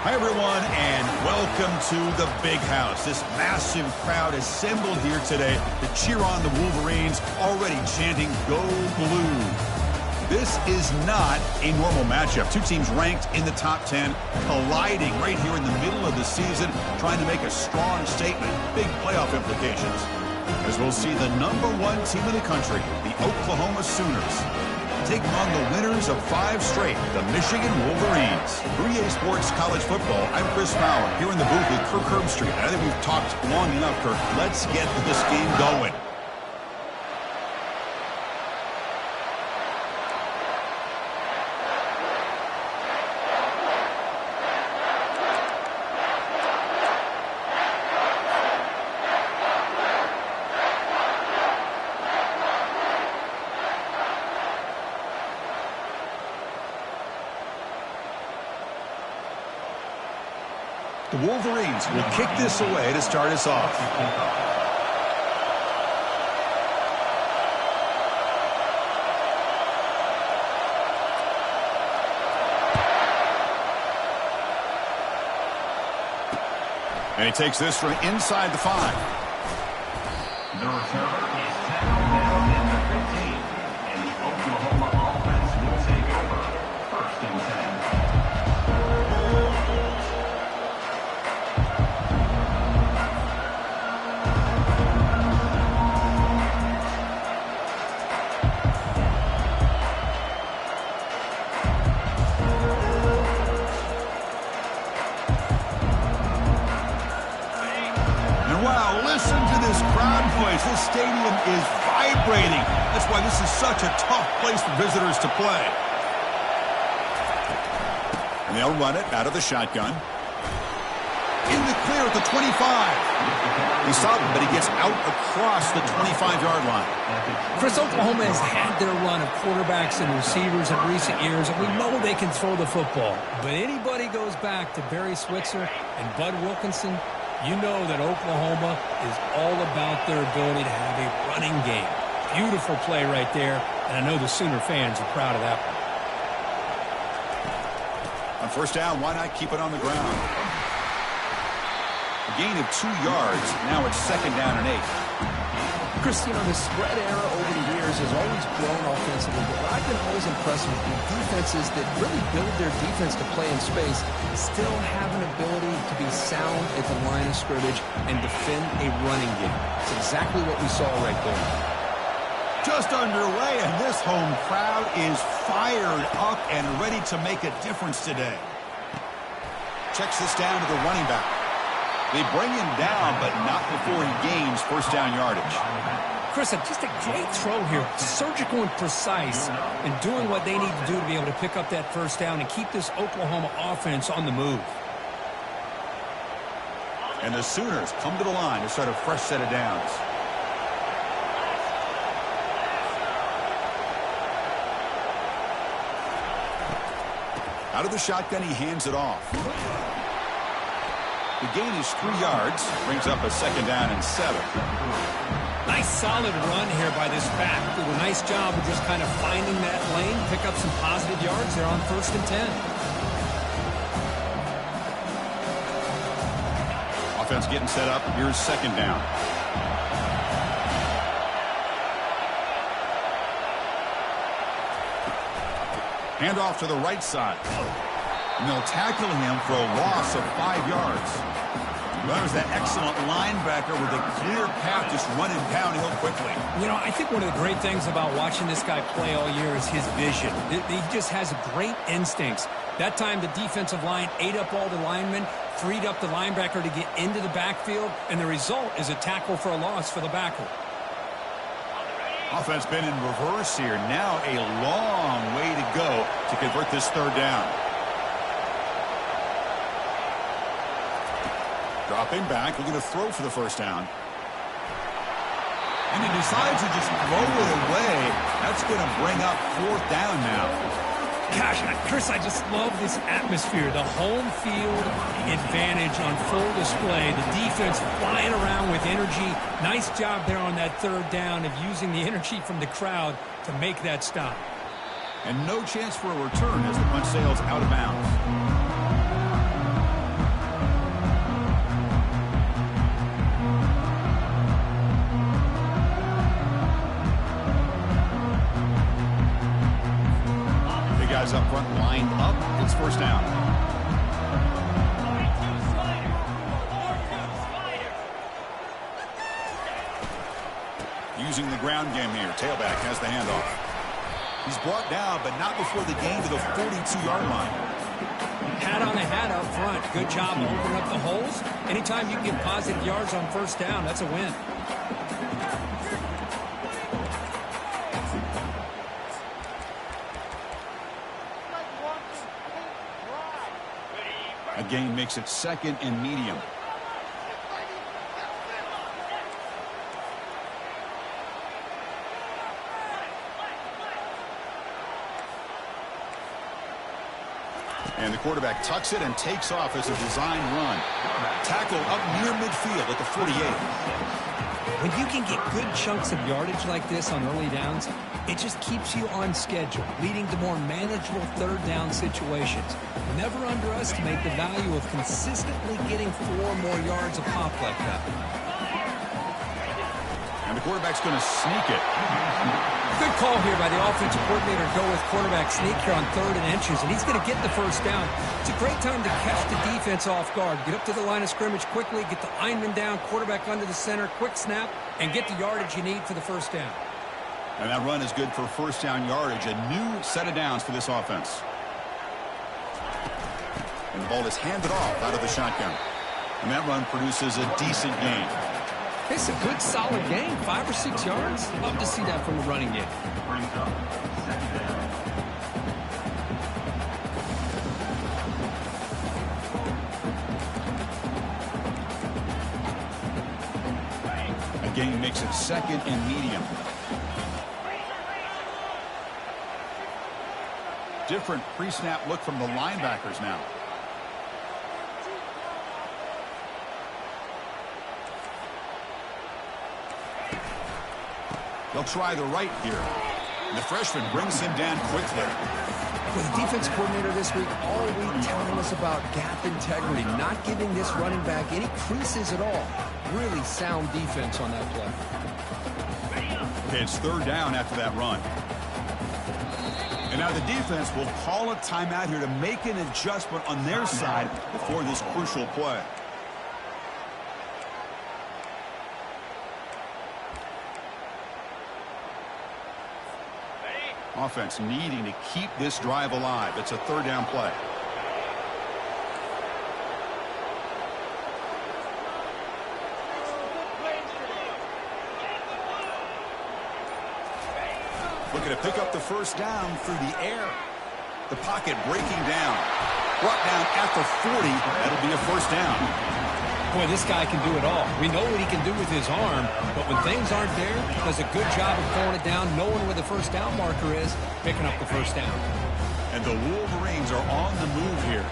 Hi, everyone, and welcome to the Big House. This massive crowd assembled here today to cheer on the Wolverines, already chanting, "Go Blue." This is not a normal matchup. Two teams ranked in the top 10, colliding right here in the middle of the season, trying to make a strong statement, big playoff implications. As we'll see the #1 team in the country, the Oklahoma Sooners, taking on the winners of 5 straight, the Michigan Wolverines. 3A Sports College Football, I'm Chris Fowler, here in the booth with Kirk Herbstreit. I think we've talked long enough, Kirk. Let's get this game going. The Wolverines will kick this away to start us off. And he takes this from inside the 5. The returner is tackled down at the 15, and the Oklahoma offense will take over. 1st and 10. Listen to this crowd noise. This stadium is vibrating. That's why this is such a tough place for visitors to play. And they'll run it out of the shotgun. In the clear at the 25. He stopped him, but he gets out across the 25-yard line. Chris, Oklahoma has had their run of quarterbacks and receivers in recent years, and we know they can throw the football. But anybody goes back to Barry Switzer and Bud Wilkinson, you know that Oklahoma is all about their ability to have a running game. Beautiful play right there, and I know the Sooner fans are proud of that one. On 1st down, why not keep it on the ground? A gain of 2 yards. Now it's 2nd down and 8. Chris, you know, the spread era over the years has always grown offensively, but what I've been always impressed with the defenses that really build their defense to play in space still have an ability to be sound at the line of scrimmage and defend a running game. It's exactly what we saw right there. Just underway, and this home crowd is fired up and ready to make a difference today. Checks this down to the running back. They bring him down, but not before he gains 1st down yardage. Chris, just a great throw here. Surgical and precise and doing what they need to do to be able to pick up that 1st down and keep this Oklahoma offense on the move. And the Sooners come to the line to start a fresh set of downs. Out of the shotgun, he hands it off. The gain is 3 yards, brings up a 2nd down and 7. Nice solid run here by this back. Did a nice job of just kind of finding that lane, pick up some positive yards there on 1st and 10. Offense getting set up. Here's 2nd down. Handoff to the right side. And they'll tackle him for a loss of 5 yards. Well, there's that excellent linebacker with a clear path just running downhill quickly. You know, I think one of the great things about watching this guy play all year is his vision. He just has great instincts. That time, the defensive line ate up all the linemen, freed up the linebacker to get into the backfield, and the result is a tackle for a loss for the backer. Offense been in reverse here. Now a long way to go to convert this 3rd down. Dropping back, looking to throw for the 1st down. And he decides to just throw it away. That's going to bring up 4th down now. Gosh, Chris, I just love this atmosphere. The home field advantage on full display. The defense flying around with energy. Nice job there on that 3rd down of using the energy from the crowd to make that stop. And no chance for a return as the punt sails out of bounds. guys up front lined up. It's first down. Using the ground game here. Tailback has the handoff. He's brought down, but not before the gain to the 42-yard line. Hat on a hat up front. Good job of opening up the holes. Anytime you can get positive yards on first down, that's a win. A gain makes it second and medium. And the quarterback tucks it and takes off as a design run. Tackle up near midfield at the 48. When you can get good chunks of yardage like this on early downs, it just keeps you on schedule, leading to more manageable third down situations. Never underestimate the value of consistently getting 4 more yards a pop like that. And the quarterback's going to sneak it. Good call here by the offensive coordinator to go with quarterback sneak here on 3rd and inches, and he's going to get the first down. It's a great time to catch the defense off guard. Get up to the line of scrimmage quickly, get the lineman down, quarterback under the center, quick snap, and get the yardage you need for the first down. And that run is good for first down yardage, a new set of downs for this offense. And the ball is handed off out of the shotgun. And that run produces a decent gain. It's a good, solid game. 5 or 6 yards. Love to see that from the running game. Brings up second down. A gain makes it second and medium. Different pre-snap look from the linebackers now. They'll try the right here. And the freshman brings him down quickly. With the defense coordinator this week, all week telling us about gap integrity, not giving this running back any creases at all. Really sound defense on that play. Okay, it's 3rd down after that run. And now the defense will call a timeout here to make an adjustment on their side before this crucial play. Offense needing to keep this drive alive. It's a 3rd down play. Looking to pick up the first down through the air. The pocket breaking down. Brought down at the 40. That'll be a first down. Boy, this guy can do it all. We know what he can do with his arm, but when things aren't there, he does a good job of throwing it down, knowing where the first down marker is, picking up the first down. And the Wolverines are on the move here.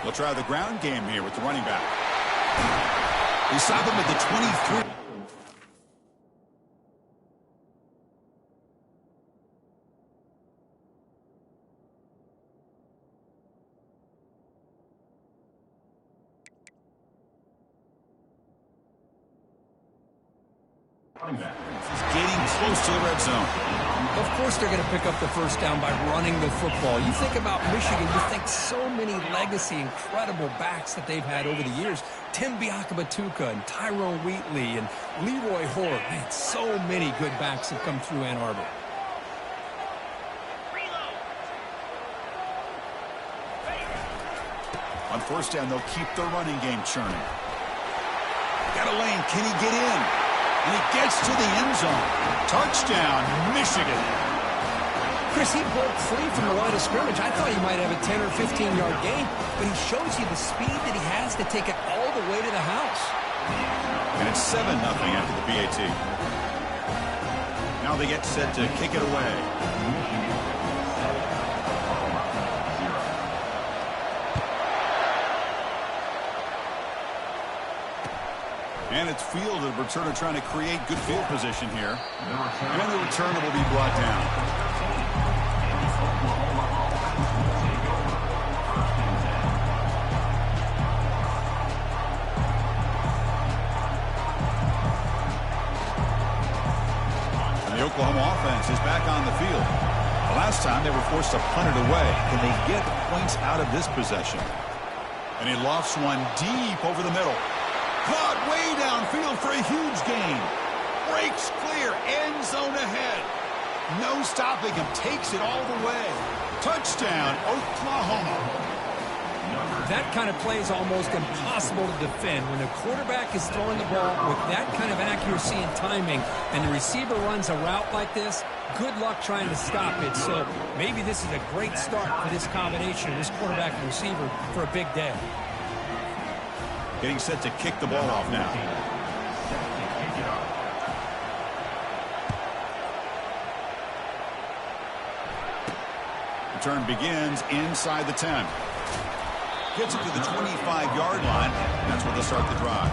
They'll try the ground game here with the running back. They stop him at the 23. He's getting close to the red zone. Of course they're going to pick up the first down by running the football. You think about Michigan, you think so many legacy, incredible backs that they've had over the years. Tim Biakabatuka and Tyrone Wheatley and Leroy Horde. Man, so many good backs have come through Ann Arbor. On first down, they'll keep the running game churning. Got a lane. Can he get in? And he gets to the end zone. Touchdown, Michigan. Chris, he broke free from the line of scrimmage. I thought he might have a 10 or 15-yard gain, but he shows you the speed that he has to take it all the way to the house. And it's 7-0 after the PAT. Now they get set to kick it away. And it's field, the returner trying to create good field position here. And the returner will be brought down. defense is back on the field. The last time they were forced to punt it away. Can they get points out of this possession? And he lofts one deep over the middle. Caught way downfield for a huge gain. Breaks clear, end zone ahead. No stopping him, takes it all the way. Touchdown, Oklahoma. That kind of play is almost impossible to defend. When the quarterback is throwing the ball with that kind of accuracy and timing, and the receiver runs a route like this, good luck trying to stop it. So maybe this is a great start for this combination, this quarterback and receiver, for a big day. Getting set to kick the ball off now. Return begins inside the 10. Gets it to the 25-yard line. That's where they'll start the drive.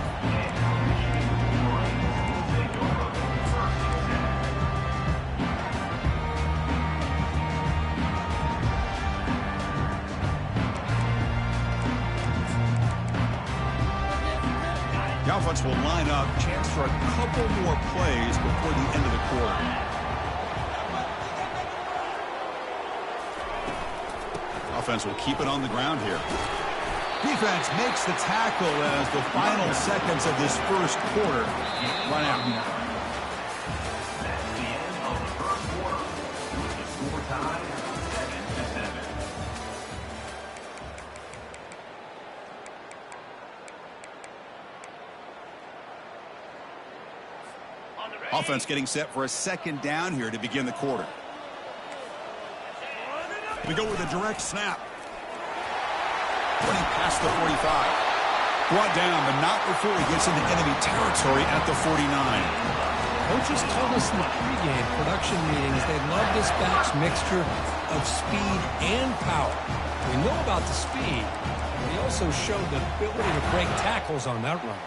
The offense will line up. Chance for a couple more plays before the end of the quarter. Offense will keep it on the ground here. Defense makes the tackle as the final seconds of this first quarter run out. That's the end of the first quarter. With the score tied 7-7. Offense getting set for a second down here to begin the quarter. We go with a direct snap. Running past the 45. Brought down, but not before he gets into enemy territory at the 49. Coaches told us in the pregame production meetings they love this back's mixture of speed and power. We know about the speed, but he also showed the ability to break tackles on that run.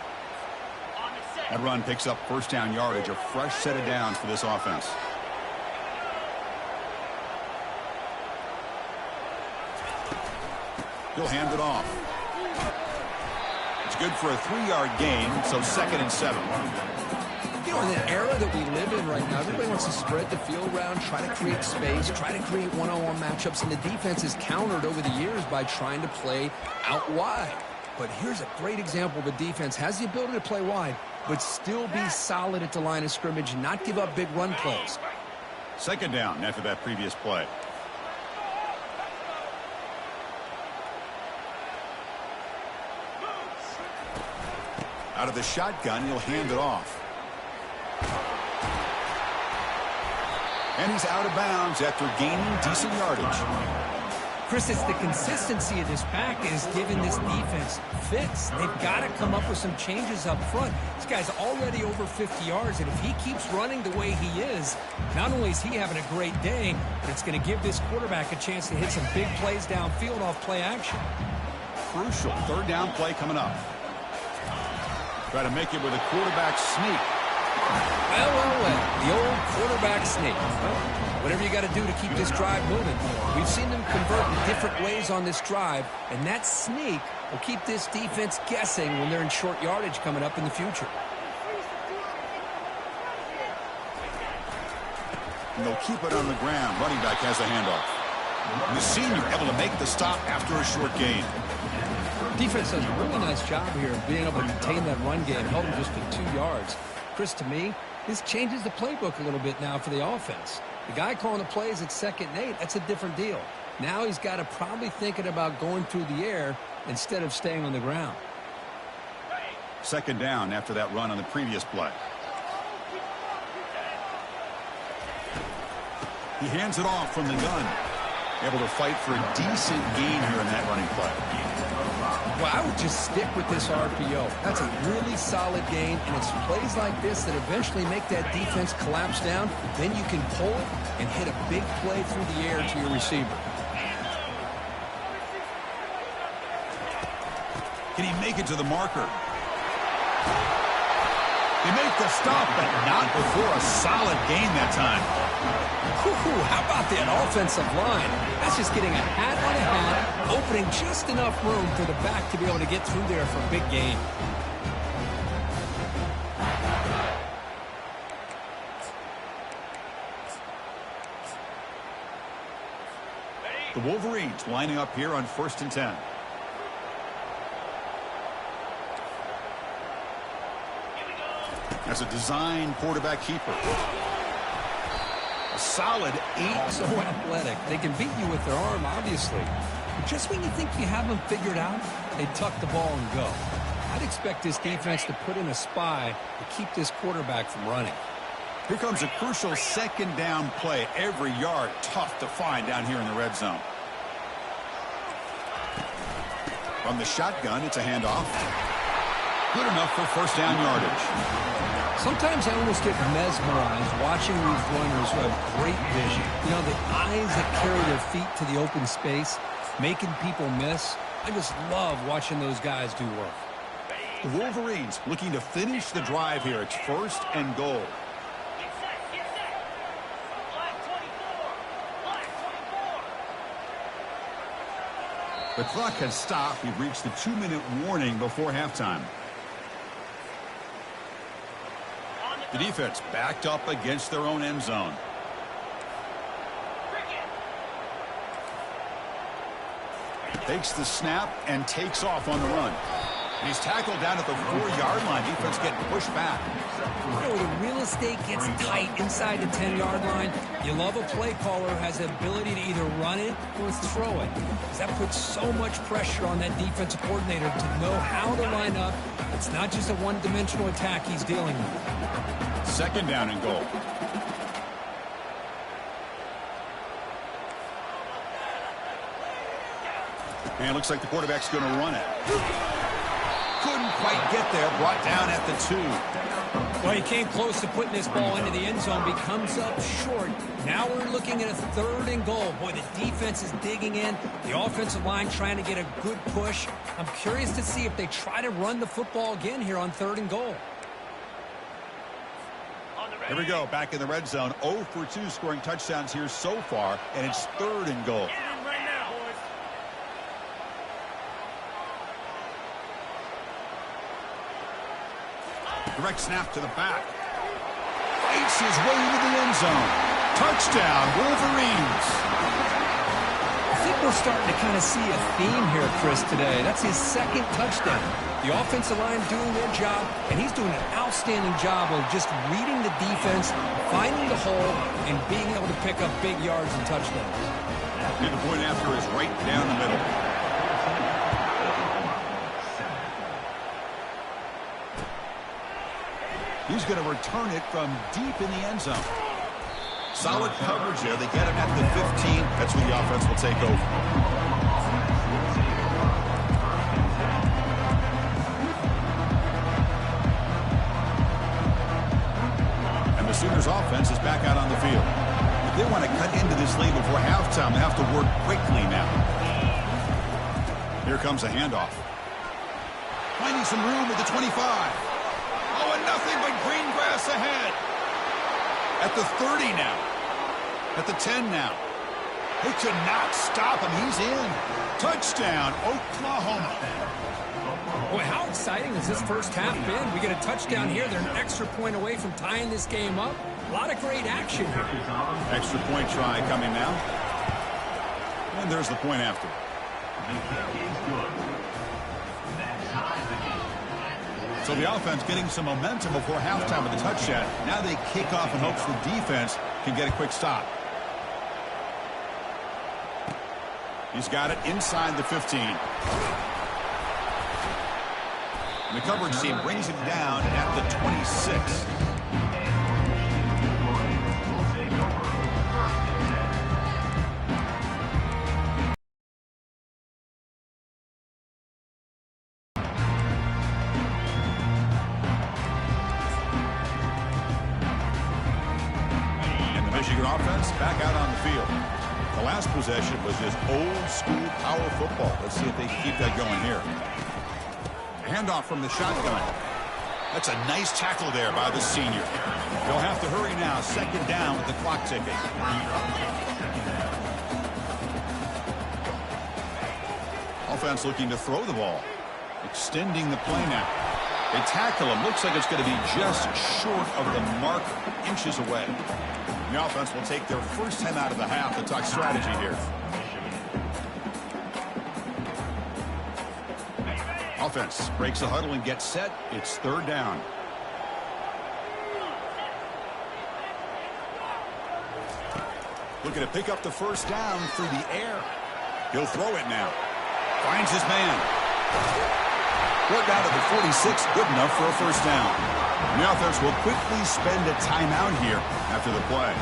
That run picks up first down yardage, a fresh set of downs for this offense. He'll hand it off. It's good for a 3-yard gain, so 2nd and 7. You know, in the era that we live in right now, everybody wants to spread the field around, try to create space, try to create one-on-one matchups, and the defense is countered over the years by trying to play out wide. But here's a great example of a defense has the ability to play wide, but still be solid at the line of scrimmage and not give up big run plays. 2nd down after that previous play. Out of the shotgun, he'll hand it off. And he's out of bounds after gaining decent yardage. Chris, it's the consistency of this pack is giving this defense fits. They've got to come up with some changes up front. This guy's already over 50 yards, and if he keeps running the way he is, not only is he having a great day, but it's going to give this quarterback a chance to hit some big plays downfield off play action. Crucial 3rd down play coming up. Try to make it with a quarterback sneak. Well. The old quarterback sneak. Well, whatever you got to do to keep this drive moving. We've seen them convert in different ways on this drive, and that sneak will keep this defense guessing when they're in short yardage coming up in the future. And they'll keep it on the ground. Running back has the handoff. And the senior able to make the stop after a short gain. Defense does a really nice job here of being able to contain that run game, held him just to 2 yards. Chris, to me, this changes the playbook a little bit now for the offense. The guy calling the plays at 2nd and 8, that's a different deal. Now he's got to probably thinking about going through the air instead of staying on the ground. 2nd down after that run on the previous play. He hands it off from the gun. Able to fight for a decent gain here in that running play. Well, I would just stick with this RPO. That's a really solid gain, and it's plays like this that eventually make that defense collapse down. Then you can pull it and hit a big play through the air to your receiver. Can he make it to the marker? They make the stop, but not before a solid gain that time. How about that offensive line? That's just getting a hat on a hat, opening just enough room for the back to be able to get through there for a big gain. The Wolverines lining up here on 1st and 10. As a design quarterback keeper. A solid 8. So athletic. They can beat you with their arm, obviously. But just when you think you have them figured out, they tuck the ball and go. I'd expect this defense to put in a spy to keep this quarterback from running. Here comes a crucial 2nd down play. Every yard tough to find down here in the red zone. From the shotgun, it's a handoff. Good enough for 1st down yardage. Sometimes I almost get mesmerized watching these runners who have great vision. You know, the eyes that carry their feet to the open space, making people miss. I just love watching those guys do work. The Wolverines looking to finish the drive here. It's 1st and goal. The clock has stopped. We've reached the 2-minute warning before halftime. The defense backed up against their own end zone. Takes the snap and takes off on the run. He's tackled down at the 4-yard line. Defense getting pushed back. You know, the real estate gets tight inside the 10-yard line. You love a play caller who has the ability to either run it or throw it. Because that puts so much pressure on that defensive coordinator to know how to line up. It's not just a one-dimensional attack he's dealing with. 2nd down and goal. And it looks like the quarterback's going to run it. Couldn't quite get there. Brought down at the 2. Well, he came close to putting this ball into the end zone, but comes up short. Now we're looking at a 3rd and goal. Boy, the defense is digging in. The offensive line trying to get a good push. I'm curious to see if they try to run the football again here on 3rd and goal. Here we go, back in the red zone. 0 for 2 scoring touchdowns here so far, and it's 3rd and goal. Direct snap to the back. Fights his way into the end zone. Touchdown, Wolverines. I think we're starting to kind of see a theme here, Chris, today. That's his 2nd touchdown. The offensive line doing their job, and he's doing an outstanding job of just reading the defense, finding the hole, and being able to pick up big yards and touchdowns. And the point after is right down the middle. He's going to return it from deep in the end zone. Solid coverage there. They get him at the 15. That's where the offense will take over. And the Sooners offense is back out on the field. If they want to cut into this lead before halftime, they have to work quickly now. Here comes a handoff. Finding some room at the 25. Oh, and nothing but green grass ahead. At the 30 now. At the 10 now. They could not stop him. He's in. Touchdown, Oklahoma. Boy, how exciting has this first half been? We get a touchdown here. They're an extra point away from tying this game up. A lot of great action here. Extra point try coming now. And there's the point after. So the offense getting some momentum before halftime with the touchdown. Now they kick off in hopes the defense can get a quick stop. He's got it inside the 15. And the coverage team brings him down at the 26. Michigan offense back out on the field. The last possession was just old school power football. Let's see if they can keep that going here. Handoff from the shotgun. That's a nice tackle there by the senior. They'll have to hurry now. 2nd down with the clock ticking. Offense looking to throw the ball. Extending the play now. They tackle him. Looks like it's going to be just short of the mark, inches away. The offense will take their first time out of the half to talk strategy here. offense breaks the huddle and gets set. It's third down. Looking to pick up the first down through the air. He'll throw it now. Finds his man. Brought down to the 46. Good enough for a first down. And the offense will quickly spend a timeout here after the play.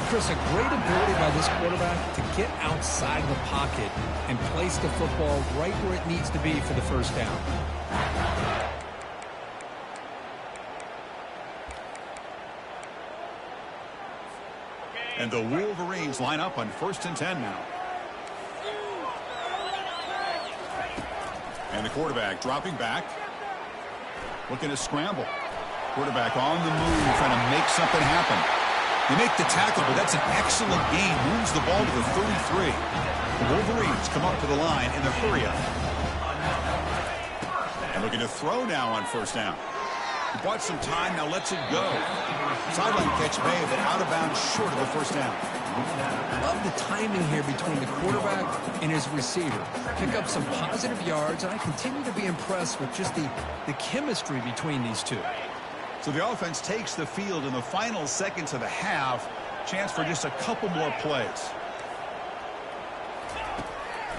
Chris, a great ability by this quarterback to get outside the pocket and place the football right where it needs to be for the first down. And the Wolverines line up on 1st and 10 now. And the quarterback dropping back. Looking to scramble. Quarterback on the move, trying to make something happen. They make the tackle, but that's an excellent gain. Moves the ball to the 33. The Wolverines come up to the line in the hurry up. And looking to throw now on first down. He bought some time, now lets it go. Sideline catch may have been out of bounds short of the first down. Love the timing here between the quarterback and his receiver. Pick up some positive yards, and I continue to be impressed with just the chemistry between these two. So the offense takes the field in the final seconds of the half. Chance for just a couple more plays.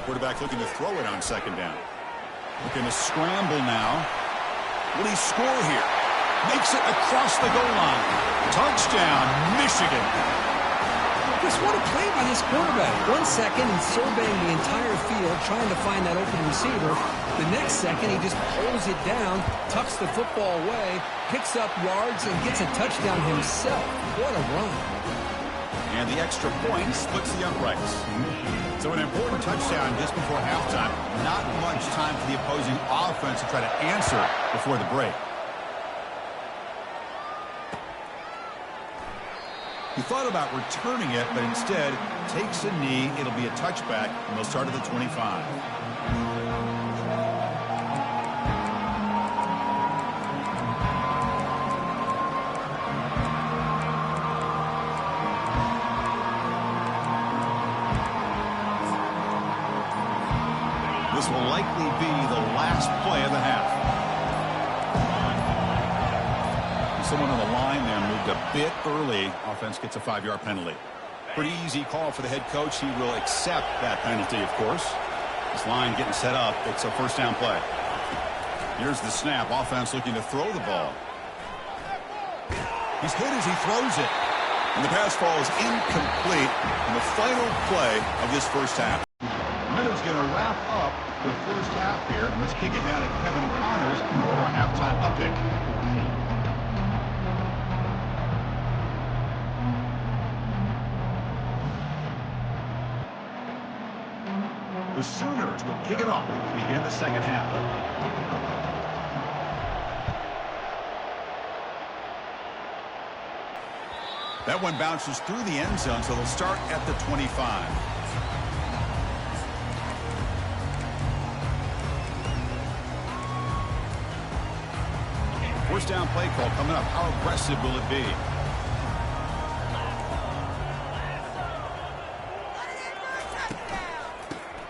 Quarterback looking to throw it on second down. Looking to scramble now. Will he score here? Makes it across the goal line. Touchdown, Michigan. Just what a play by this quarterback. 1 second and surveying the entire field, trying to find that open receiver. The next second, he just pulls it down, tucks the football away, picks up yards, and gets a touchdown himself. What a run. And the extra point splits the uprights. So an important touchdown just before halftime. Not much time for the opposing offense to try to answer before the break. He thought about returning it, but instead takes a knee. It'll be a touchback, and they'll start at the 25. This will likely be the last play of the half. Someone on the line there moved a bit early. Offense gets a 5-yard penalty. Pretty easy call for the head coach. He will accept that penalty, of course. This line getting set up. It's a first down play. Here's the snap. Offense looking to throw the ball. He's hit as he throws it. And the pass falls incomplete in the final play of this first half. Minutes going to wrap up the first half here. Let's kick it down to Kevin Connors for our halftime update. The Sooners will kick it off to begin the second half. That one bounces through the end zone, so they'll start at the 25. First down play call coming up. How aggressive will it be?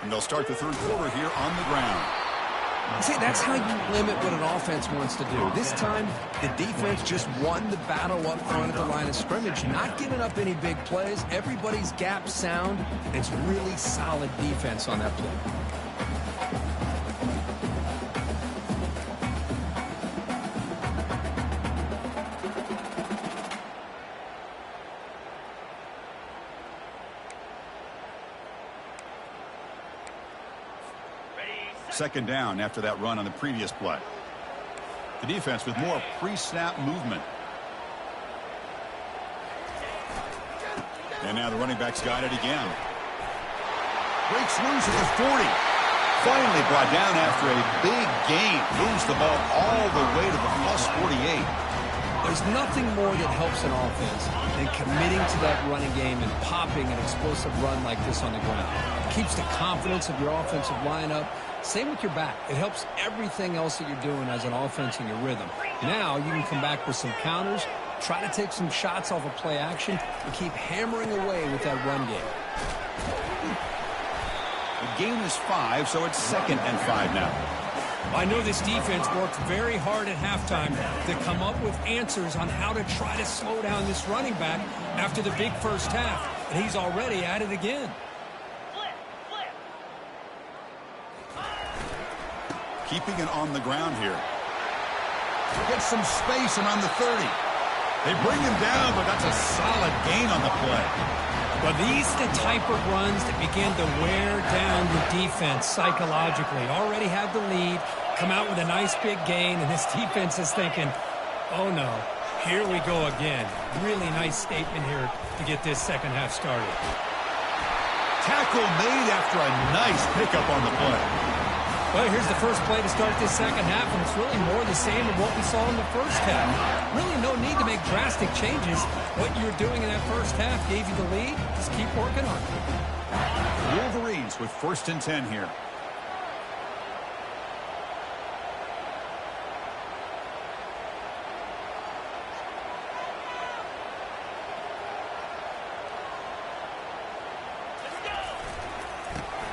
And they'll start the third quarter here on the ground. See, that's how you limit what an offense wants to do. This time, the defense just won the battle up front at the line of scrimmage, not giving up any big plays. Everybody's gap sound. It's really solid defense on that play. Second down after that run on the previous play. The defense with more pre-snap movement. And now the running back's got it again. Breaks loose at the 40. Finally brought down after a big gain. Moves the ball all the way to the +48. There's nothing more that helps an offense than committing to that running game and popping an explosive run like this on the ground. It keeps the confidence of your offensive lineup. Same with your back. It helps everything else that you're doing as an offense in your rhythm. Now you can come back with some counters, try to take some shots off of play action, and keep hammering away with that run game. The game is 5, so it's 2nd and 5 now. I know this defense worked very hard at halftime to come up with answers on how to try to slow down this running back after the big first half. And he's already at it again. Keeping it on the ground here. Gets some space around the 30. They bring him down, but that's a solid gain on the play. Well, these are the type of runs that begin to wear down the defense psychologically. Already have the lead, come out with a nice big gain, and this defense is thinking, oh no, here we go again. Really nice statement here to get this second half started. Tackle made after a nice pickup on the play. Well, here's the first play to start this second half, and it's really more the same of what we saw in the first half. Really no need to make drastic changes. What you were doing in that first half gave you the lead. Just keep working on it. Wolverines with 1st and 10 here.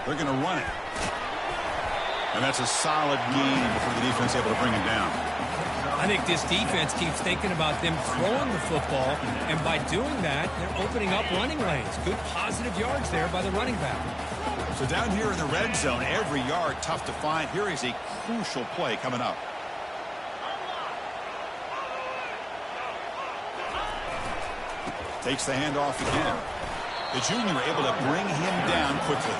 They're going to run it. And that's a solid gain before the defense able to bring him down. I think this defense keeps thinking about them throwing the football, and by doing that, they're opening up running lanes. Good positive yards there by the running back. So down here in the red zone, every yard tough to find. Here is a crucial play coming up. Takes the handoff again. The junior able to bring him down quickly.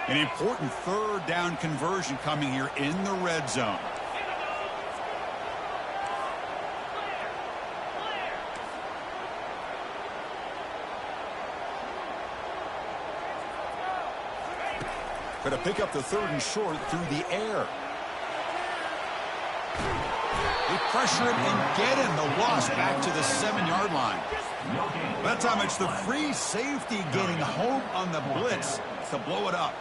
An important 3rd down conversion coming here in the red zone. Going to pick up the 3rd and short through the air. They pressure him and get him. The loss back to the 7-yard line. That time it's the free safety getting home on the blitz to blow it up.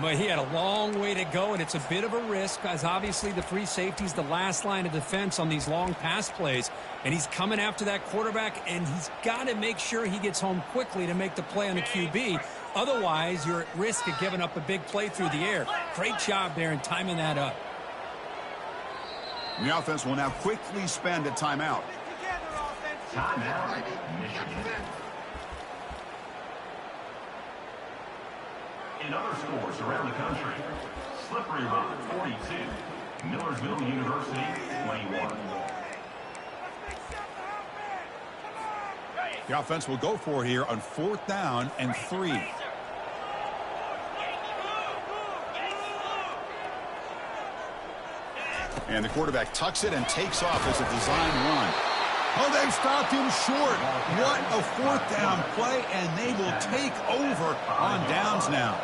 But he had a long way to go, and it's a bit of a risk, as obviously the free safety's the last line of defense on these long pass plays. And he's coming after that quarterback, and he's got to make sure he gets home quickly to make the play on the QB. Otherwise, you're at risk of giving up a big play through the air. Great job there in timing that up. The offense will now quickly spend a timeout. Timeout, Michigan. In other scores around the country, Slippery Rock 42, Millersville University 21. The offense will go for here on 4th down and 3. And the quarterback tucks it and takes off as a design run. Oh, they've stopped him short. What a 4th down play, and they will take over on downs now.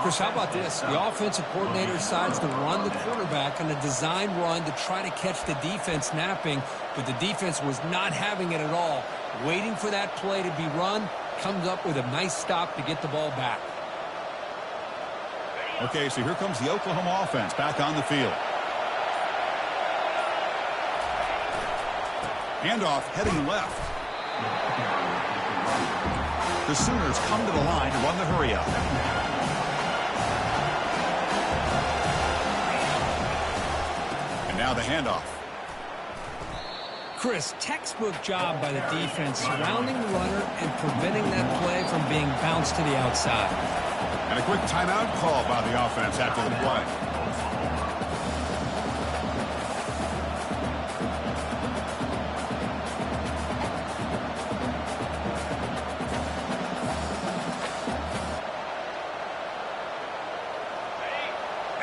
Chris, how about this? The offensive coordinator decides to run the quarterback on a design run to try to catch the defense napping, but the defense was not having it at all. Waiting for that play to be run, comes up with a nice stop to get the ball back. Okay, so here comes the Oklahoma offense back on the field. Handoff heading left. The Sooners come to the line to run the hurry up. And now the handoff. Chris, textbook job by the defense surrounding the runner and preventing that play from being bounced to the outside. And a quick timeout call by the offense after the play.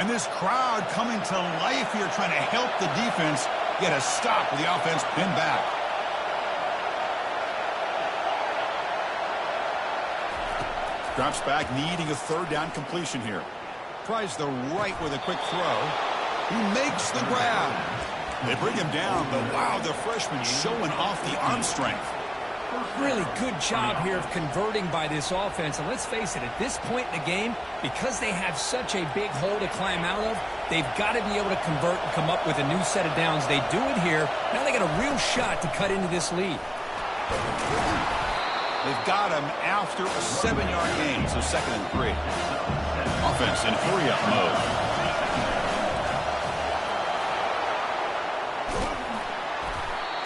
And this crowd coming to life here, trying to help the defense get a stop with the offense pinned back. Drops back, needing a 3rd down completion here. Tries the right with a quick throw. He makes the grab. They bring him down, but wow, the freshman showing off the arm strength. Really good job here of converting by this offense. And let's face it, at this point in the game, because they have such a big hole to climb out of, they've got to be able to convert and come up with a new set of downs. They do it here. Now they got a real shot to cut into this lead. They've got him after a 7-yard gain, so 2nd and 3. Offense in hurry-up mode.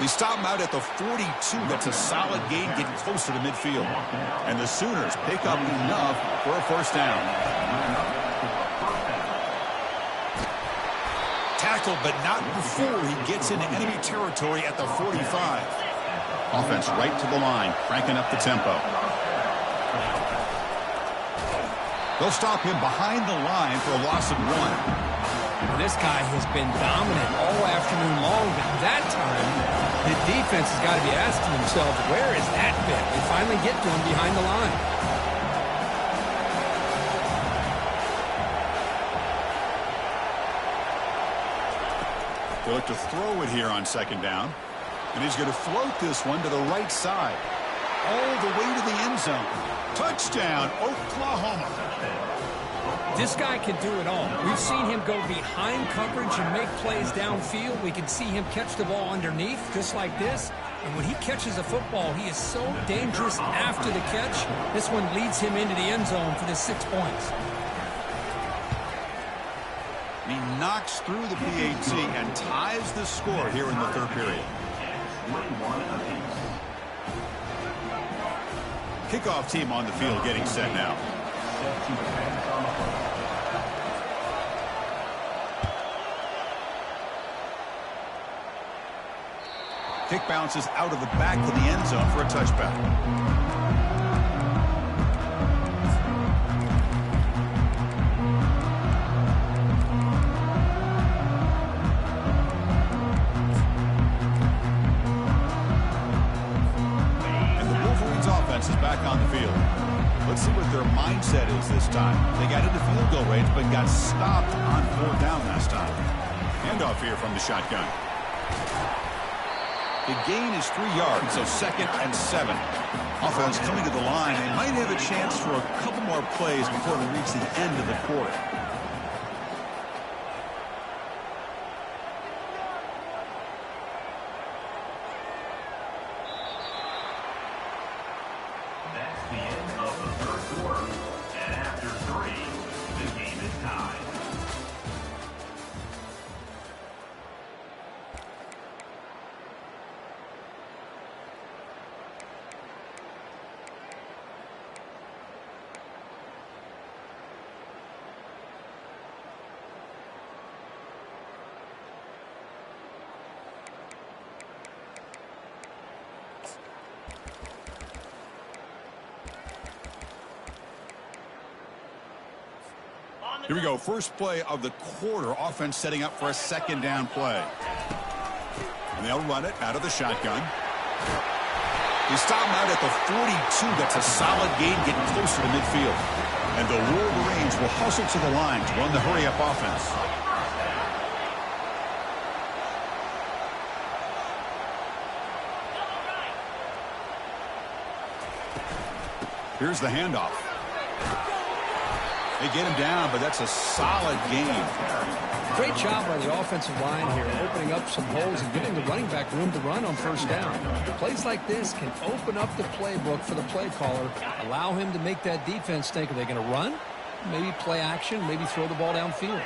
They stop him out at the 42. That's a solid gain, getting closer to midfield. And the Sooners pick up enough for a first down. Tackled, but not before he gets into enemy territory at the 45. Offense right to the line, cranking up the tempo. They'll stop him behind the line for a loss of 1. This guy has been dominant all afternoon long, but that time, the defense has got to be asking themselves, where is that bit? They finally get to him behind the line. They'll look to throw it here on 2nd down. And he's going to float this one to the right side. All the way to the end zone. Touchdown, Oklahoma. This guy can do it all. We've seen him go behind coverage and make plays downfield. We can see him catch the ball underneath, just like this. And when he catches a football, he is so dangerous after the catch. This one leads him into the end zone for the 6 points. He knocks through the PAT and ties the score here in the 3rd period. Kickoff team on the field getting set now. Kick bounces out of the back of the end zone for a touchback. And the Wolverines offense is back on the field. Let's see what their mindset is this time. They got into field goal range, but got stopped on 4th down last time. Handoff here from the shotgun. The gain is 3 yards, so 2nd and 7. Offense coming to the line. They might have a chance for a couple more plays before they reach the end of the quarter. That's the end of the 3rd quarter. And after 3, the game is tied. Here we go. First play of the quarter. Offense setting up for a 2nd down play. And they'll run it out of the shotgun. They stop him out at the 42. That's a solid gain, getting closer to midfield. And the Wolverines will hustle to the line to run the hurry-up offense. Here's the handoff. They get him down, but that's a solid gain. Great job by the offensive line here, opening up some holes and giving the running back room to run on 1st down. Plays like this can open up the playbook for the play caller, allow him to make that defense think, are they going to run? Maybe play action, maybe throw the ball downfield.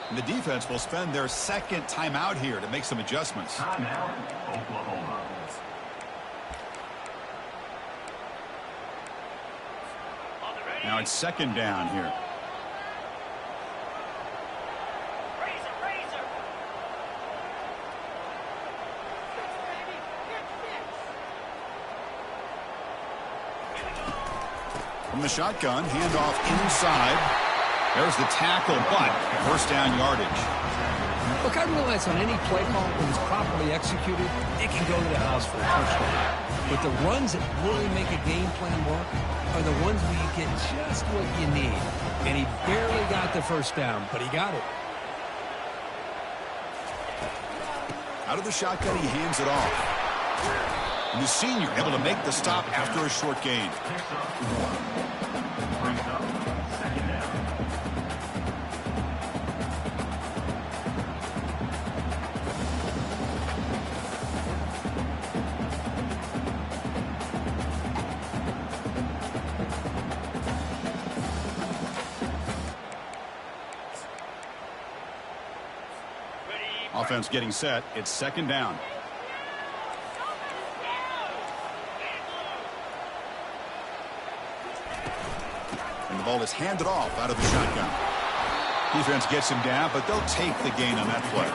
And the defense will spend their 2nd timeout here to make some adjustments. Timeout, Oklahoma. Now it's 2nd down here. From the shotgun, handoff inside. There's the tackle, but 1st down yardage. Look, I realize on any play call, when it's properly executed, it can go to the house for a touchdown. But the runs that really make a game plan work are the ones where you get just what you need. And he barely got the 1st down, but he got it. Out of the shotgun, he hands it off. And the senior able to make the stop after a short gain. Brings up second down. Offense getting set. It's second down. And the ball is handed off out of the shotgun. Defense gets him down, but they'll take the gain on that play.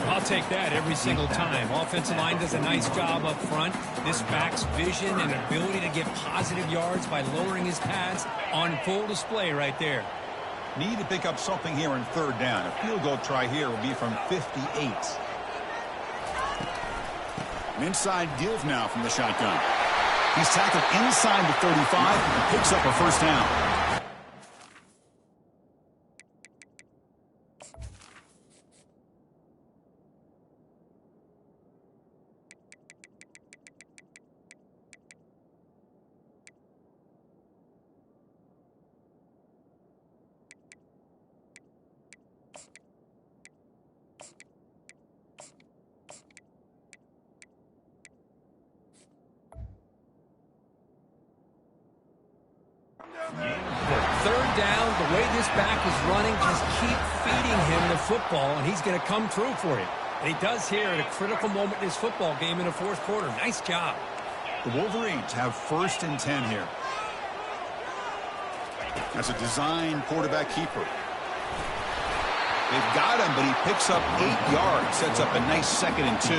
I'll take that every single time. Offensive line does a nice job up front. This back's vision and ability to get positive yards by lowering his pads on full display right there. Need to pick up something here in third down. A field goal try here will be from 58. An inside give now from the shotgun. He's tackled inside the 35 and picks up a first down. Third down, the way this back is running, just keep feeding him the football, and he's going to come through for you. And he does here at a critical moment in this football game in the fourth quarter. Nice job. The Wolverines have first and 10 here. That's a design quarterback keeper. They've got him, but he picks up 8 yards, sets up a nice second and 2.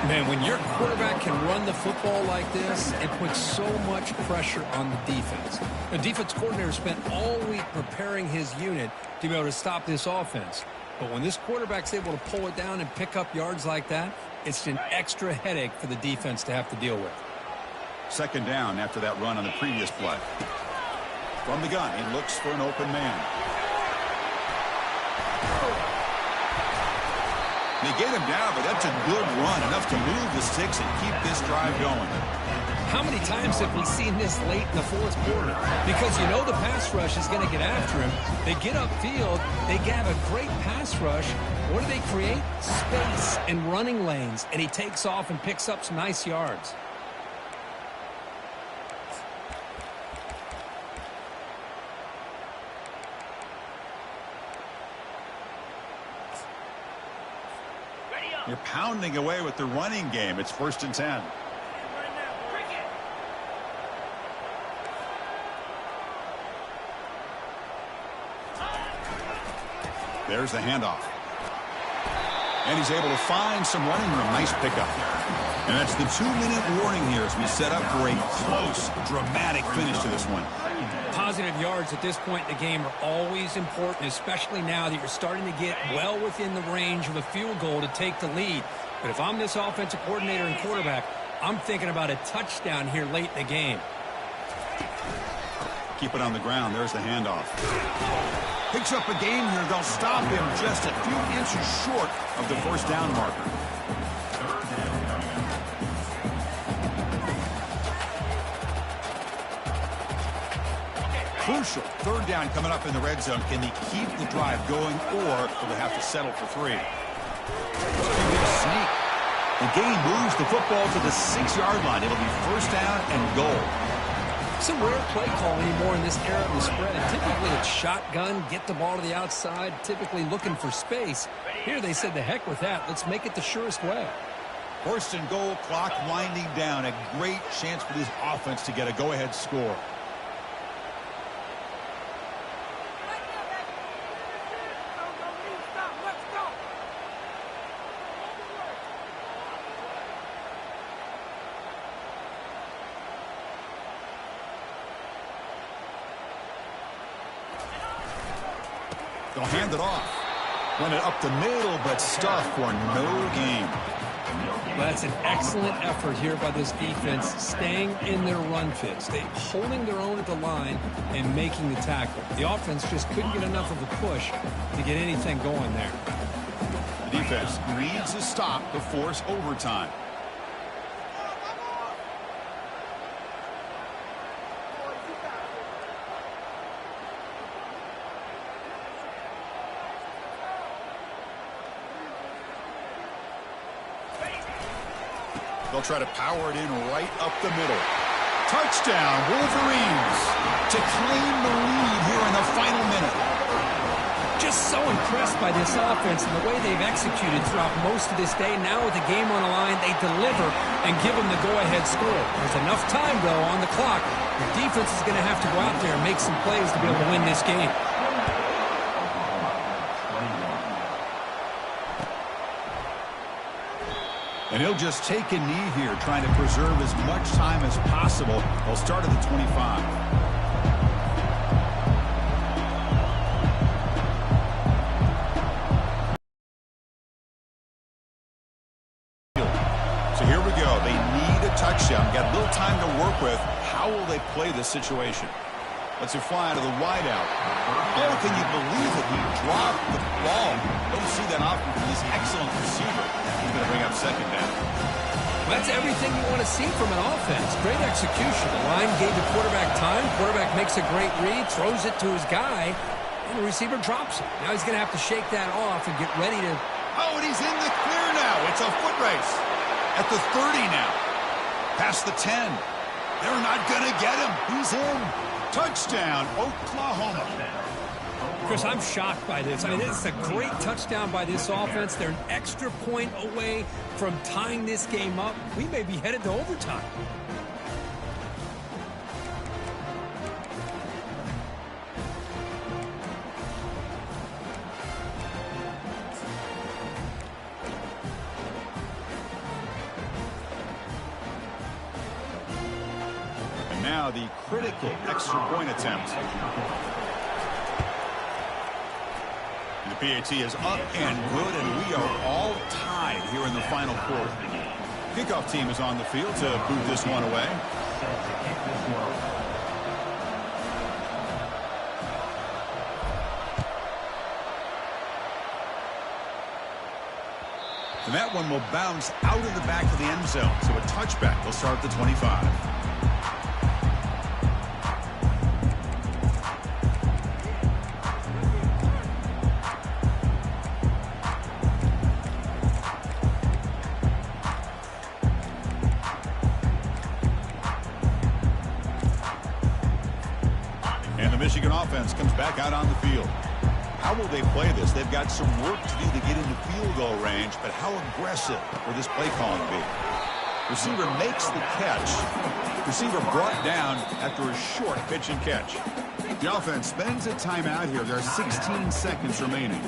Man, when your quarterback can run the football like this, it puts so much pressure on the defense. The defense coordinator spent all week preparing his unit to be able to stop this offense. But when this quarterback's able to pull it down and pick up yards like that, it's an extra headache for the defense to have to deal with. Second down after that run on the previous play. From the gun, he looks for an open man. They get him down, but that's a good run, enough to move the sticks and keep this drive going. How many times have we seen this late in the fourth quarter? Because you know the pass rush is going to get after him. They get upfield. They have a great pass rush. What do they create? Space and running lanes. And he takes off and picks up some nice yards. You're pounding away with the running game. It's first and 10. There's the handoff. And he's able to find some running room. Nice pickup. And that's the 2-minute warning here as we set up for a close, dramatic finish to this one. Positive yards at this point in the game are always important, especially now that you're starting to get well within the range of a field goal to take the lead. But if I'm this offensive coordinator and quarterback, I'm thinking about a touchdown here late in the game. Keep it on the ground. There's the handoff. Picks up a gain here. They'll stop him just a few inches short of the first down marker. Crucial third down coming up in the red zone. Can they keep the drive going, or will they have to settle for 3? Sneak. The game moves the football to the 6-yard line. It'll be first down and goal. Some rare play call anymore in this era of the spread. Typically it's shotgun, get the ball to the outside, typically looking for space. Here they said, the heck with that. Let's make it the surest way. First and goal, clock winding down. A great chance for this offense to get a go-ahead score. They'll hand it off. Run it up the middle, but stuff for no gain. That's an excellent effort here by this defense, staying in their run fits. They holding their own at the line and making the tackle. The offense just couldn't get enough of a push to get anything going there. The defense needs a stop to force overtime. They'll try to power it in right up the middle. Touchdown, Wolverines, to claim the lead here in the final minute. Just so impressed by this offense and the way they've executed throughout most of this day. Now with the game on the line, they deliver and give them the go-ahead score. There's enough time, though, on the clock. The defense is going to have to go out there and make some plays to be able to win this game. And he'll just take a knee here, trying to preserve as much time as possible. They'll start at the 25. So here we go. They need a touchdown. Got a little time to work with. How will they play this situation? Let's fly out of the wideout. Oh, can you believe it? He dropped the ball. Don't see that often from this excellent receiver. He's going to bring up second down. That's everything you want to see from an offense. Great execution. The line gave the quarterback time. Quarterback makes a great read, throws it to his guy, and the receiver drops it. Now he's going to have to shake that off and get ready to... Oh, and he's in the clear now. It's a foot race. At the 30 now. Past the 10. They're not going to get him. He's in. Touchdown, Oklahoma. Chris, I'm shocked by this. I mean, this is a great touchdown by this offense. They're an extra point away from tying this game up. We may be headed to overtime. And now the critical extra point attempt. The PAT is up and good, and we are all tied here in the final quarter. Kickoff team is on the field to boot this one away. And that one will bounce out of the back of the end zone, so a touchback will start at the 25. Michigan offense comes back out on the field. How will they play this? They've got some work to do to get into field goal range, but how aggressive will this play calling be? Receiver makes the catch. Receiver brought down after a short pitch and catch. The offense spends a timeout here. There are 16 seconds remaining.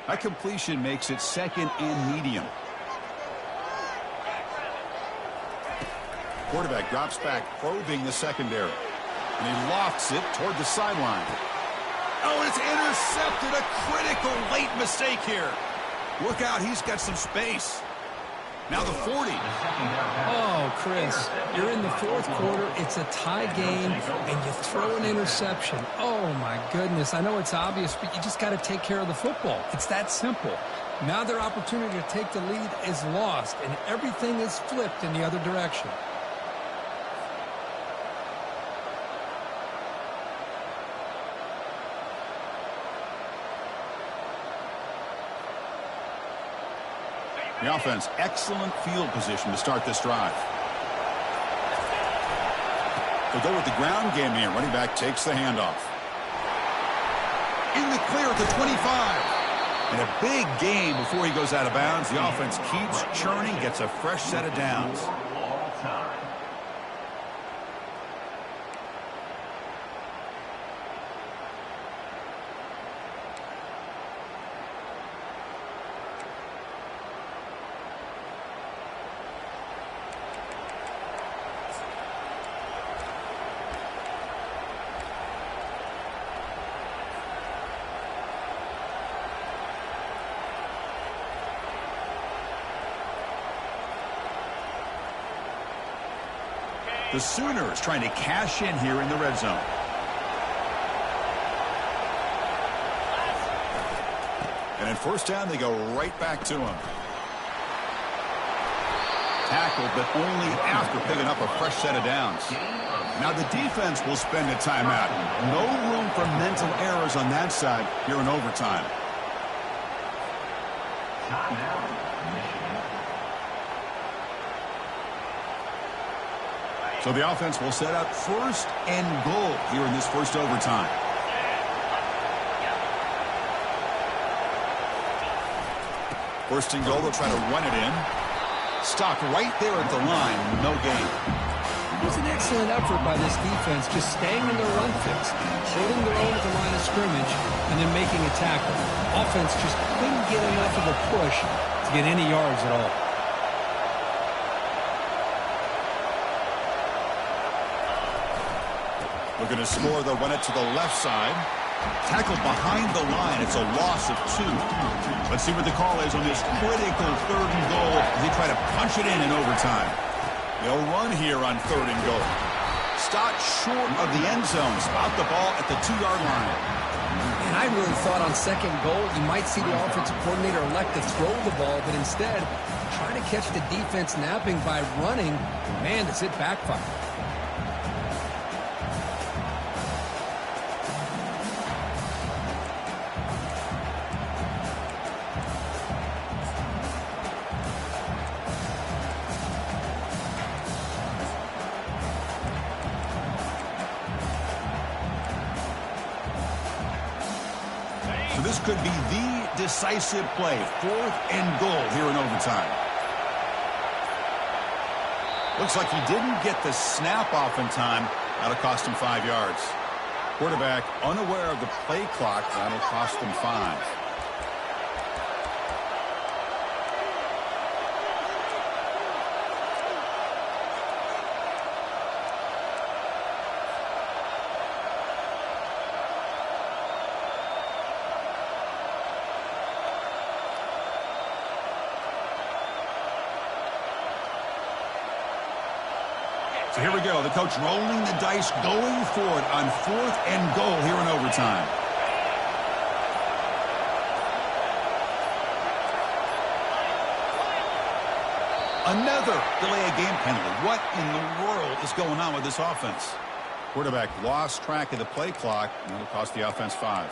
That completion makes it second and medium. Quarterback drops back, probing the secondary. And he lofts it toward the sideline. Oh, it's intercepted. A critical late mistake here. Look out, he's got some space. Now the 40. Oh, Chris, you're in the fourth quarter. It's a tie game, and you throw an interception. Oh, my goodness. I know it's obvious, but you just got to take care of the football. It's that simple. Now their opportunity to take the lead is lost, and everything is flipped in the other direction. The offense, excellent field position to start this drive. They'll go with the ground game here. Running back takes the handoff. In the clear at the 25. And a big game before he goes out of bounds. The offense keeps churning, gets a fresh set of downs. The Sooners trying to cash in here in the red zone. And at first down, they go right back to him. Tackled, but only after picking up a fresh set of downs. Now the defense will spend a timeout. No room for mental errors on that side here in overtime. So the offense will set up first and goal here in this first overtime. First and goal, they'll try to run it in. Stopped right there at the line, no gain. It was an excellent effort by this defense, just staying in their run fix, holding their own at the line of scrimmage, and then making a tackle. Offense just couldn't get enough of a push to get any yards at all. Looking to score, they'll run it to the left side. Tackled behind the line. It's a loss of 2. Let's see what the call is on this critical third and goal as they try to punch it in overtime. They'll run here on third and goal. Stopped short of the end zone. Spot the ball at the 2-yard line. And I really thought on second goal you might see the offensive coordinator elect to throw the ball, but instead try to catch the defense napping by running. Man, does it backfire. So this could be the decisive play. 4th and goal here in overtime. Looks like he didn't get the snap off in time. That'll cost him 5 yards. Quarterback unaware of the play clock. That'll cost him 5. So here we go. The coach rolling the dice, going for it on 4th and goal here in overtime. Another delay of game penalty. What in the world is going on with this offense? Quarterback lost track of the play clock, and that'll cost the offense 5.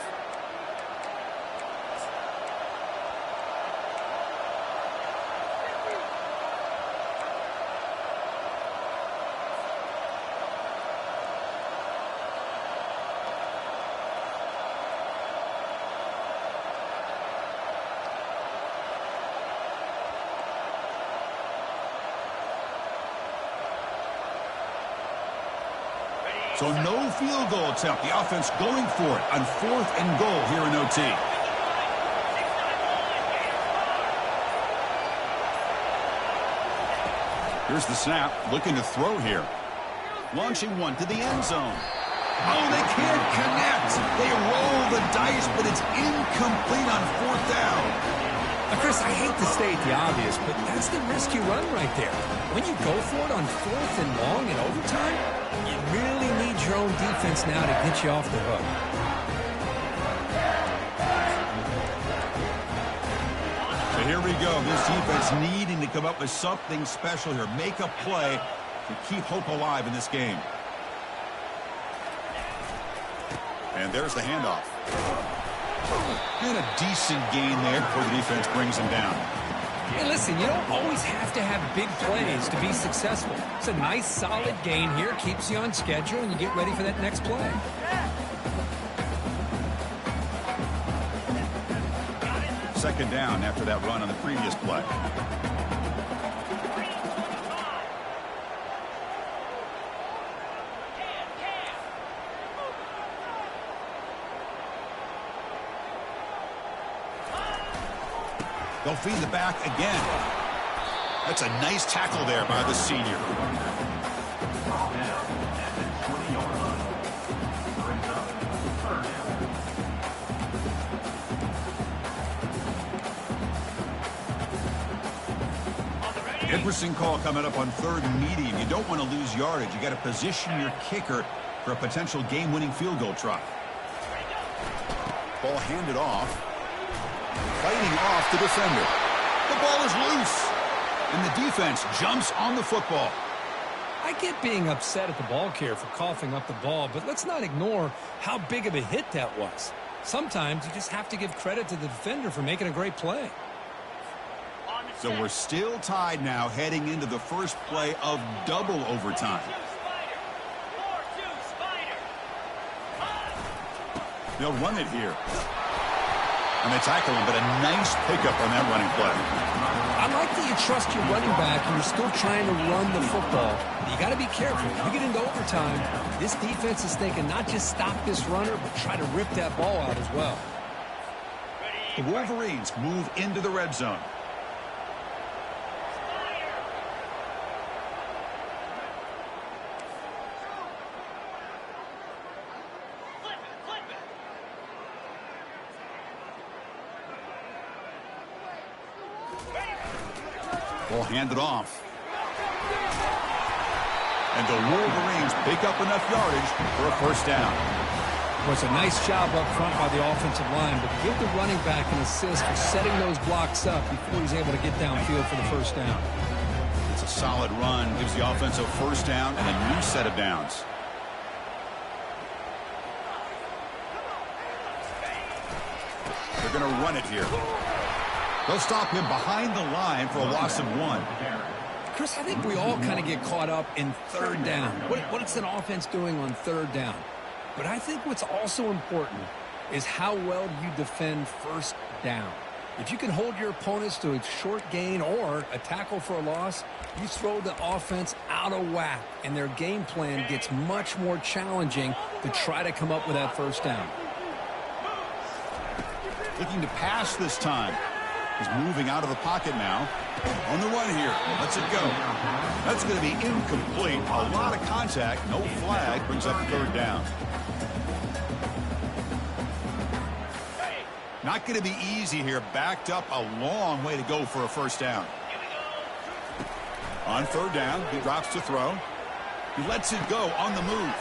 So no field goal attempt. The offense going for it on 4th and goal here in OT. Here's the snap. Looking to throw here. Launching one to the end zone. Oh, they can't connect. They roll the dice, but it's incomplete on 4th down. Now, Chris, I hate to state the obvious, but that's the risk you run right there. When you go for it on 4th and long in overtime, you really need your own defense now to get you off the hook. So here we go. This defense needing to come up with something special here. Make a play to keep hope alive in this game. And there's the handoff. And a decent gain there before the defense brings him down. Hey, listen, you don't always have to have big plays to be successful. It's a nice, solid gain here. Keeps you on schedule, and you get ready for that next play. Second down after that run on the previous play. They'll feed the back again. That's a nice tackle there by the senior. Interesting call coming up on 3rd and medium. You don't want to lose yardage. You got to position your kicker for a potential game-winning field goal try. Ball handed off. Fighting off the defender. The ball is loose. And the defense jumps on the football. I get being upset at the ball carrier for coughing up the ball, but let's not ignore how big of a hit that was. Sometimes you just have to give credit to the defender for making a great play. So we're still tied now heading into the first play of double overtime. They'll run it here. And they tackle him, but a nice pickup on that running play. I like that you trust your running back and you're still trying to run the football. You got to be careful. You get into overtime, this defense is thinking not just stop this runner, but try to rip that ball out as well. The Wolverines move into the red zone. Ball handed off. And the Wolverines pick up enough yardage for a first down. Well, it's a nice job up front by the offensive line, but give the running back an assist for setting those blocks up before he's able to get downfield for the first down. It's a solid run. Gives the offense a first down and a new set of downs. They're going to run it here. They'll stop him behind the line for a loss of 1. Chris, I think we all kind of get caught up in 3rd down. What's an offense doing on 3rd down? But I think what's also important is how well you defend 1st down. If you can hold your opponents to a short gain or a tackle for a loss, you throw the offense out of whack, and their game plan gets much more challenging to try to come up with that 1st down. Looking to pass this time. He's moving out of the pocket now. On the run here. Lets it go. That's going to be incomplete. A lot of contact. No flag. Brings up 3rd down. Not going to be easy here. Backed up a long way to go for a first down. On 3rd down, he drops to throw. He lets it go on the move.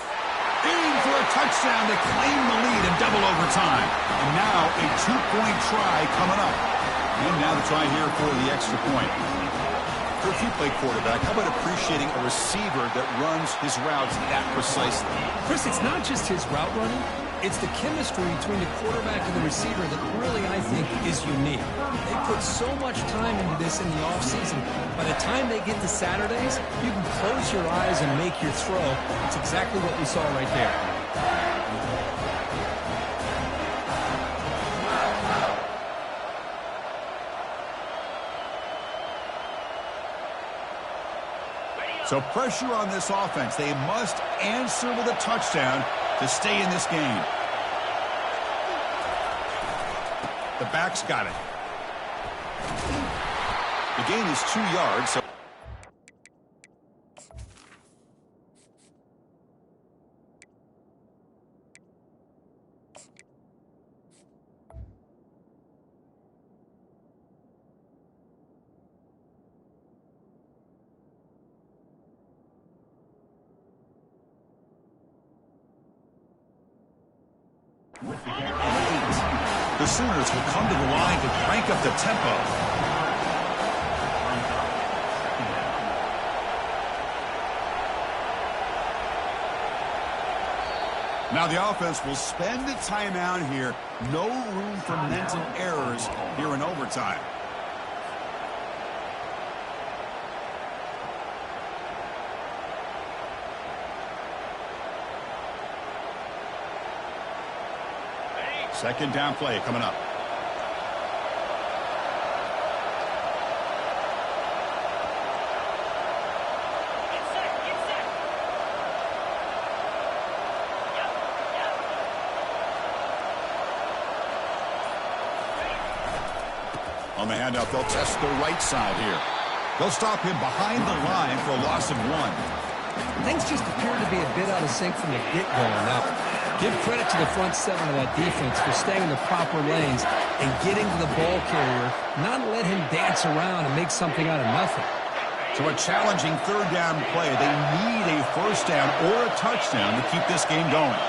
In for a touchdown to claim the lead in double overtime. And now a 2-point try coming up. And now the try here for the extra point. If you play quarterback, how about appreciating a receiver that runs his routes that precisely? Chris, it's not just his route running. It's the chemistry between the quarterback and the receiver that really, I think, is unique. They put so much time into this in the offseason. By the time they get to Saturdays, you can close your eyes and make your throw. It's exactly what we saw right there. So pressure on this offense. They must answer with a touchdown to stay in this game. The back's got it. The gain is 2 yards. So the Sooners will come to the line to crank up the tempo. Now the offense will spend a timeout here. No room for mental errors here in overtime. Second down play coming up. On the handoff, they'll test the right side here. They'll stop him behind the line for a loss of 1. Things just appear to be a bit out of sync from the get-go now. Give credit to the front 7 of that defense for staying in the proper lanes and getting to the ball carrier, not let him dance around and make something out of nothing. So a challenging third down play. They need a first down or a touchdown to keep this game going.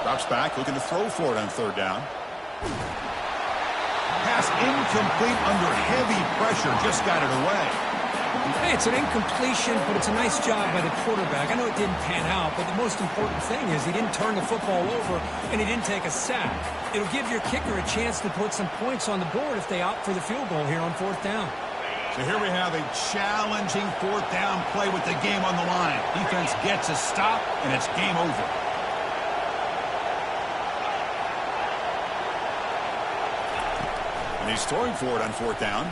Drops back, looking to throw for it on third down. Pass incomplete under heavy pressure. Just got it away. Hey, it's an incompletion, but it's a nice job by the quarterback. I know it didn't pan out, but the most important thing is he didn't turn the football over and he didn't take a sack. It'll give your kicker a chance to put some points on the board if they opt for the field goal here on fourth down. So here we have a challenging fourth down play with the game on the line. Defense gets a stop, and it's game over. And he's throwing for it on fourth down.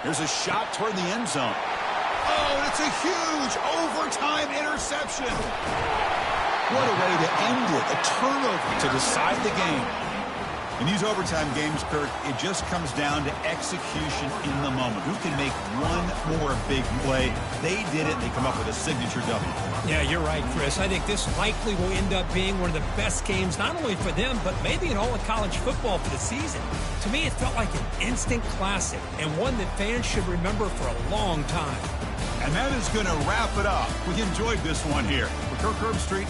Here's a shot toward the end zone. Oh, and it's a huge overtime interception. What a way to end it. A turnover to decide the game. In these overtime games, Kurt, it just comes down to execution in the moment. Who can make one more big play? They did it, and they come up with a signature W. Yeah, you're right, Chris. I think this likely will end up being one of the best games, not only for them, but maybe in all of college football for the season. To me, it felt like an instant classic, and one that fans should remember for a long time. And that is going to wrap it up. We enjoyed this one here. With Kirk Herbstreit